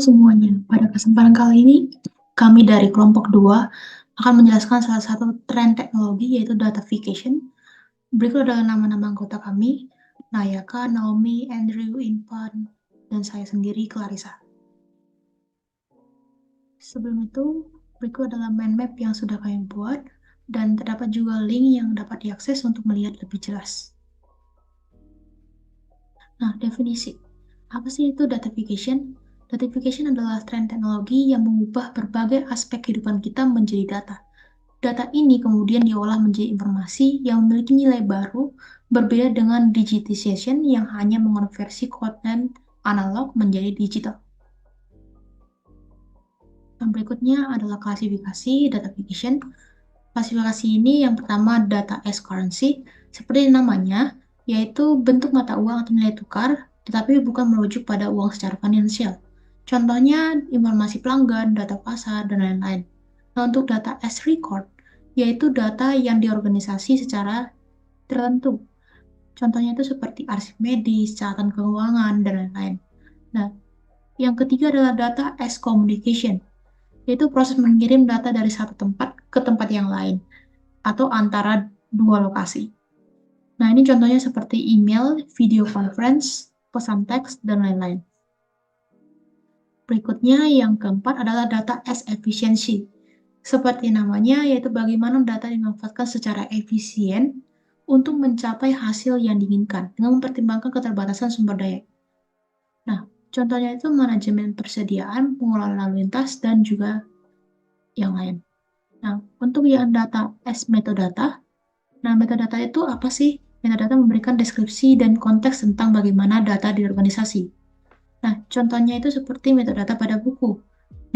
semuanya, pada kesempatan kali ini kami dari kelompok 2 akan menjelaskan salah satu tren teknologi yaitu datafication. Berikut adalah nama-nama anggota kami, Nayaka, Naomi, Andrew, Inpan, dan saya sendiri, Clarissa. Sebelum itu, berikut adalah mind map yang sudah kami buat, dan terdapat juga link yang dapat diakses untuk melihat lebih jelas. Nah, definisi. Apa sih itu datafication? Datafication adalah tren teknologi yang mengubah berbagai aspek kehidupan kita menjadi data. Data ini kemudian diolah menjadi informasi yang memiliki nilai baru, berbeda dengan digitization yang hanya mengonversi konten analog menjadi digital. Yang berikutnya adalah klasifikasi datafication. Klasifikasi ini yang pertama data as currency, seperti namanya, yaitu bentuk mata uang atau nilai tukar, tetapi bukan merujuk pada uang secara finansial. Contohnya informasi pelanggan, data pasar, dan lain-lain. Nah, untuk data as record, yaitu data yang diorganisasi secara tertentu. Contohnya itu seperti arsip medis, catatan keuangan, dan lain-lain. Nah, yang ketiga adalah data as communication, yaitu proses mengirim data dari satu tempat ke tempat yang lain atau antara dua lokasi. Nah, ini contohnya seperti email, video conference, pesan teks, dan lain-lain. Berikutnya, yang keempat adalah data as efficiency. Seperti namanya, yaitu bagaimana data dimanfaatkan secara efisien untuk mencapai hasil yang diinginkan dengan mempertimbangkan keterbatasan sumber daya. Nah, contohnya itu manajemen persediaan, pengelolaan lalu lintas, dan juga yang lain. Nah, untuk yang data as metadata, nah, metadata itu apa sih? Metadata memberikan deskripsi dan konteks tentang bagaimana data diorganisasi. Nah, contohnya itu seperti metadata pada buku.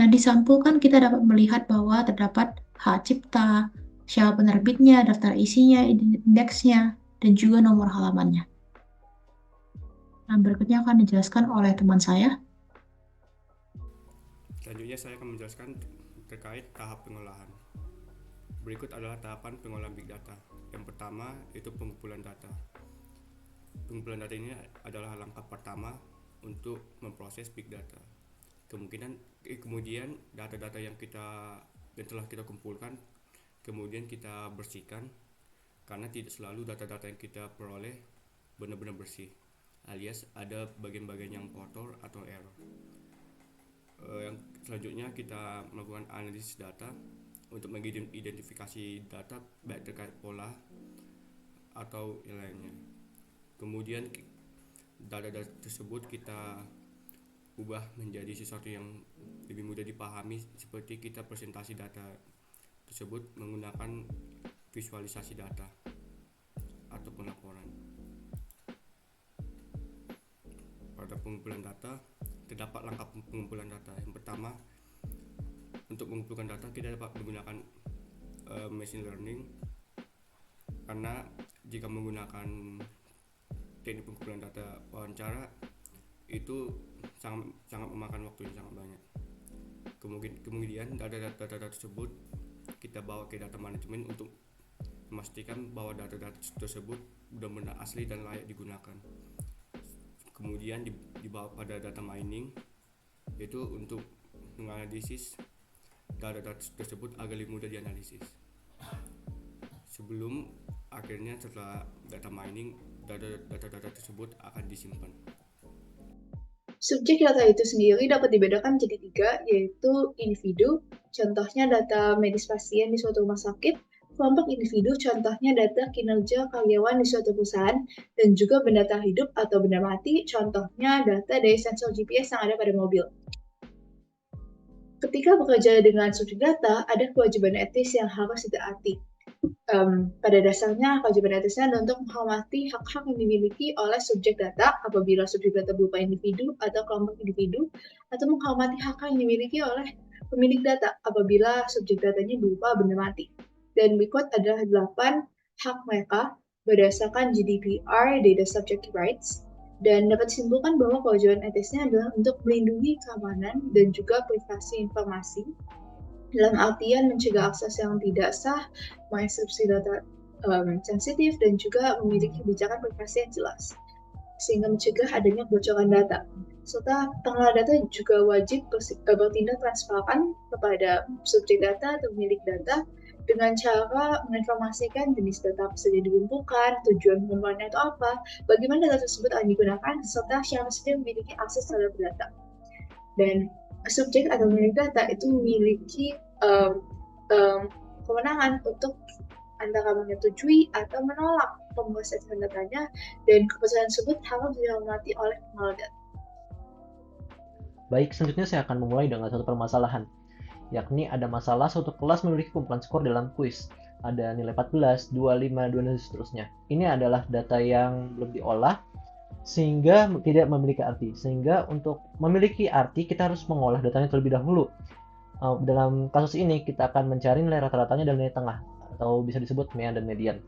Nah, di sampul kan kita dapat melihat bahwa terdapat hak cipta, siapa penerbitnya, daftar isinya, indeksnya, dan juga nomor halamannya. Nah, berikutnya akan dijelaskan oleh teman saya. Selanjutnya saya akan menjelaskan terkait tahap pengolahan. Berikut adalah tahapan pengolahan big data. Yang pertama itu pengumpulan data. Pengumpulan data ini adalah langkah pertama untuk memproses big data. Kemudian data-data yang telah kita kumpulkan kemudian kita bersihkan, karena tidak selalu data-data yang kita peroleh benar-benar bersih, alias ada bagian-bagian yang kotor atau error. Yang selanjutnya kita melakukan analisis data untuk mengidentifikasi data baik terkait pola atau yang lainnya. Kemudian data-data tersebut kita ubah menjadi sesuatu yang lebih mudah dipahami, seperti kita presentasi data tersebut menggunakan visualisasi data ataupun laporan. Pada pengumpulan data, terdapat langkah pengumpulan data. Yang pertama, untuk mengumpulkan data kita dapat menggunakan machine learning, karena jika menggunakan teknik pengumpulan data wawancara itu sangat memakan waktu yang sangat banyak. Kemudian data-data tersebut kita bawa ke data manajemen untuk memastikan bahwa data-data tersebut benar-benar asli dan layak digunakan. Kemudian dibawa pada data mining, yaitu untuk menganalisis data-data tersebut agar lebih mudah dianalisis. Sebelum akhirnya setelah data mining, data-data tersebut akan disimpan. Subjek data itu sendiri dapat dibedakan menjadi 3, yaitu individu, contohnya data medis pasien di suatu rumah sakit, kelompok individu, contohnya data kinerja karyawan di suatu perusahaan, dan juga benda tak hidup atau benda mati, contohnya data dari sensor GPS yang ada pada mobil. Ketika bekerja dengan subjek data, ada kewajiban etis yang harus ditaati. Pada dasarnya, kewajiban etisnya adalah untuk menghormati hak-hak yang dimiliki oleh subjek data apabila subjek data berupa individu atau kelompok individu, atau menghormati hak yang dimiliki oleh pemilik data apabila subjek datanya berupa benda mati. Dan berikut adalah 8 hak mereka berdasarkan GDPR, Data Subject Rights, dan dapat disimpulkan bahwa kewajiban etisnya adalah untuk melindungi keamanan dan juga privasi informasi, dalam artian mencegah akses yang tidak sah, menginstruksi data sensitif, dan juga memiliki kebijakan privasi yang jelas, sehingga mencegah adanya kebocoran data. serta pengelola data juga wajib bertindak transparan kepada subjek data atau pemilik data dengan cara menginformasikan jenis data apa saja dikumpulkan, tujuan pengumpulannya itu apa, bagaimana data tersebut akan digunakan, serta siapa saja yang memiliki akses terhadap data. Dan subjek atau pemilik data itu memiliki kewenangan untuk antara menyetujui atau menolak pemrosesan datanya, dan keputusan tersebut harus dihormati oleh pengelola data. Baik, selanjutnya saya akan memulai dengan satu permasalahan, yakni ada masalah suatu kelas memiliki kumpulan skor dalam kuis. Ada nilai 14, 25, 2, dan seterusnya. Ini adalah data yang belum diolah, sehingga tidak memiliki arti. Sehingga untuk memiliki arti, kita harus mengolah datanya terlebih dahulu. Dalam kasus ini, kita akan mencari nilai rata-ratanya dan nilai tengah, atau bisa disebut mean dan median.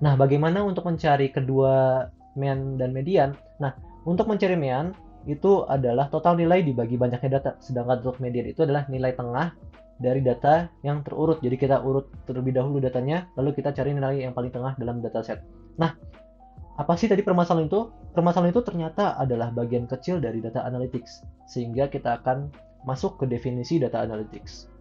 Nah, bagaimana untuk mencari kedua mean dan median? Nah, untuk mencari mean, itu adalah total nilai dibagi banyaknya data. Sedangkan untuk median itu adalah nilai tengah dari data yang terurut. Jadi kita urut terlebih dahulu datanya, lalu kita cari nilai yang paling tengah dalam dataset. Nah, apa sih tadi permasalahan itu? Permasalahan itu ternyata adalah bagian kecil dari data analytics, sehingga kita akan masuk ke definisi data analytics.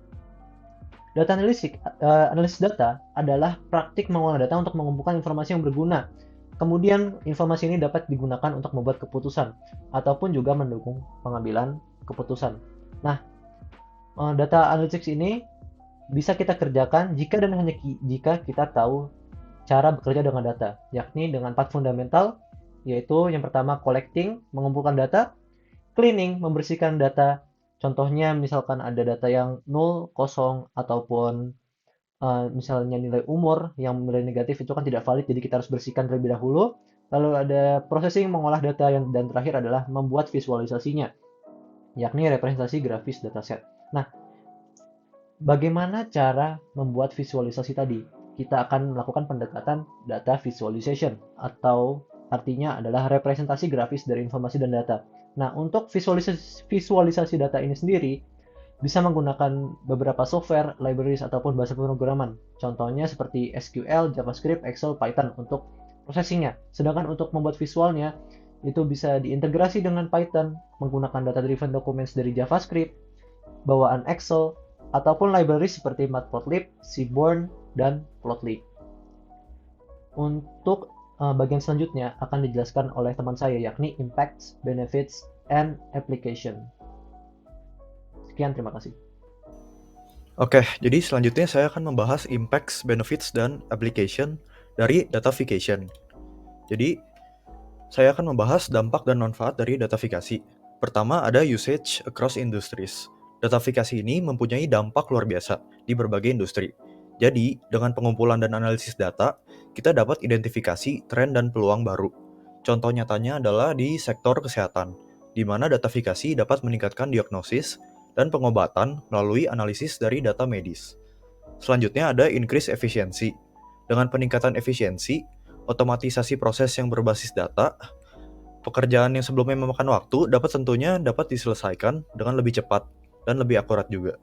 Data analisis data adalah praktik mengolah data untuk mengumpulkan informasi yang berguna. Kemudian informasi ini dapat digunakan untuk membuat keputusan ataupun juga mendukung pengambilan keputusan. Nah, data analytics ini bisa kita kerjakan jika dan hanya jika kita tahu cara bekerja dengan data, yakni dengan 4 fundamental, yaitu yang pertama collecting, mengumpulkan data, cleaning, membersihkan data. Contohnya misalkan ada data yang 0, kosong, ataupun misalnya nilai umur yang nilai negatif itu kan tidak valid, jadi kita harus bersihkan terlebih dahulu. Lalu ada processing, mengolah data, dan terakhir adalah membuat visualisasinya, yakni representasi grafis dataset. Nah, bagaimana cara membuat visualisasi tadi? Kita akan melakukan pendekatan data visualization, atau artinya adalah representasi grafis dari informasi dan data. Nah, untuk visualisasi data ini sendiri bisa menggunakan beberapa software, libraries, ataupun bahasa pemrograman. Contohnya seperti SQL, JavaScript, Excel, Python untuk processingnya. Sedangkan untuk membuat visualnya, itu bisa diintegrasi dengan Python, menggunakan data-driven documents dari JavaScript, bawaan Excel, ataupun libraries seperti Matplotlib, Seaborn, dan Plotly. Untuk bagian selanjutnya akan dijelaskan oleh teman saya, yakni Impacts, Benefits, and Application. Sekian, terima kasih. Oke, jadi selanjutnya saya akan membahas impacts, benefits, dan application dari datafication. Jadi, saya akan membahas dampak dan manfaat dari datafikasi. Pertama, ada usage across industries. Datafikasi ini mempunyai dampak luar biasa di berbagai industri. Jadi, dengan pengumpulan dan analisis data, kita dapat identifikasi tren dan peluang baru. Contoh nyatanya adalah di sektor kesehatan, di mana datafikasi dapat meningkatkan diagnosis dan pengobatan melalui analisis dari data medis. Selanjutnya ada increase efficiency. Dengan peningkatan efisiensi, otomatisasi proses yang berbasis data, pekerjaan yang sebelumnya memakan waktu dapat diselesaikan dengan lebih cepat dan lebih akurat juga.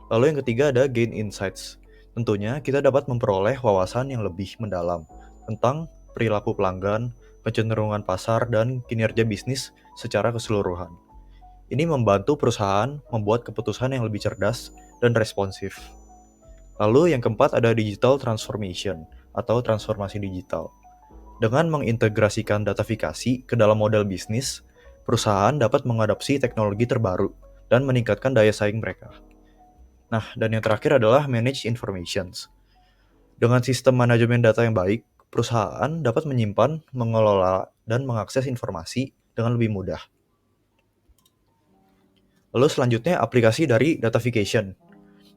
Lalu yang ketiga ada gain insights. Tentunya kita dapat memperoleh wawasan yang lebih mendalam tentang perilaku pelanggan, kecenderungan pasar, dan kinerja bisnis secara keseluruhan. Ini membantu perusahaan membuat keputusan yang lebih cerdas dan responsif. Lalu yang keempat ada digital transformation atau transformasi digital. Dengan mengintegrasikan datafikasi ke dalam model bisnis, perusahaan dapat mengadopsi teknologi terbaru dan meningkatkan daya saing mereka. Nah, dan yang terakhir adalah manage informations. Dengan sistem manajemen data yang baik, perusahaan dapat menyimpan, mengelola, dan mengakses informasi dengan lebih mudah. Lalu selanjutnya aplikasi dari datafication.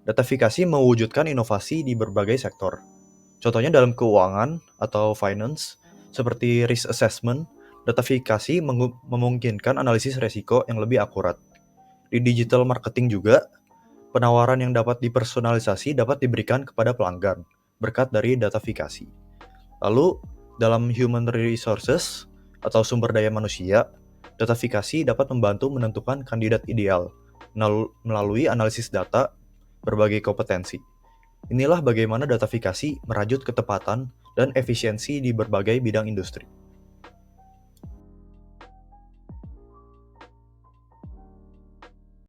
Datafikasi mewujudkan inovasi di berbagai sektor. Contohnya dalam keuangan atau finance, seperti risk assessment, datafikasi memungkinkan analisis resiko yang lebih akurat. Di digital marketing juga, penawaran yang dapat dipersonalisasi dapat diberikan kepada pelanggan berkat dari datafikasi. Lalu, dalam human resources atau sumber daya manusia, datafikasi dapat membantu menentukan kandidat ideal melalui analisis data berbagai kompetensi. Inilah bagaimana datafikasi merajut ketepatan dan efisiensi di berbagai bidang industri.